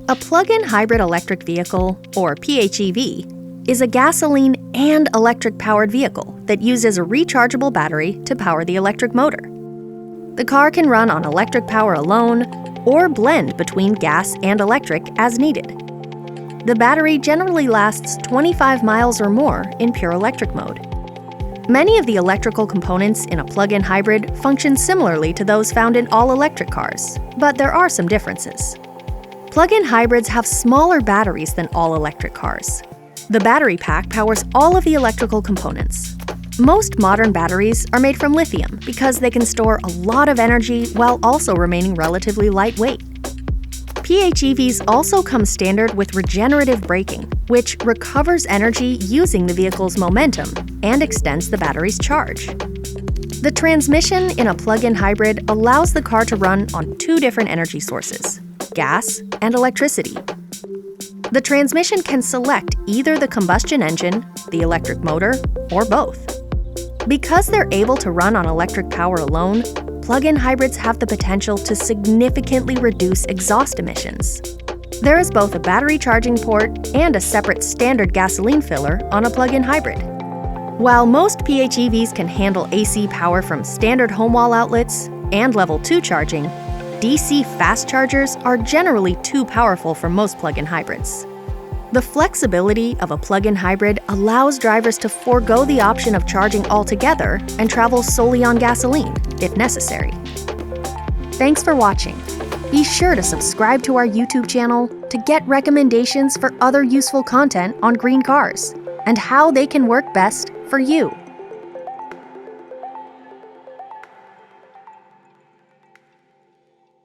A plug-in hybrid electric vehicle, or PHEV, is a gasoline and electric-powered vehicle that uses a rechargeable battery to power the electric motor. The car can run on electric power alone or blend between gas and electric as needed. The battery generally lasts 25 miles or more in pure electric mode. Many of the electrical components in a plug-in hybrid function similarly to those found in all-electric cars, but there are some differences. Plug-in hybrids have smaller batteries than all-electric cars. The battery pack powers all of the electrical components. Most modern batteries are made from lithium because they can store a lot of energy while also remaining relatively lightweight. PHEVs also come standard with regenerative braking, which recovers energy using the vehicle's momentum and extends the battery's charge. The transmission in a plug-in hybrid allows the car to run on two different energy sources: gas and electricity. The transmission can select either the combustion engine, the electric motor, or both. Because they're able to run on electric power alone, plug-in hybrids have the potential to significantly reduce exhaust emissions. There is both a battery charging port and a separate standard gasoline filler on a plug-in hybrid. While most PHEVs can handle AC power from standard home wall outlets and level 2 charging, DC fast chargers are generally too powerful for most plug-in hybrids. The flexibility of a plug-in hybrid allows drivers to forego the option of charging altogether and travel solely on gasoline, if necessary. Thanks for watching. Be sure to subscribe to our YouTube channel to get recommendations for other useful content on GreenCars and how they can work best for you.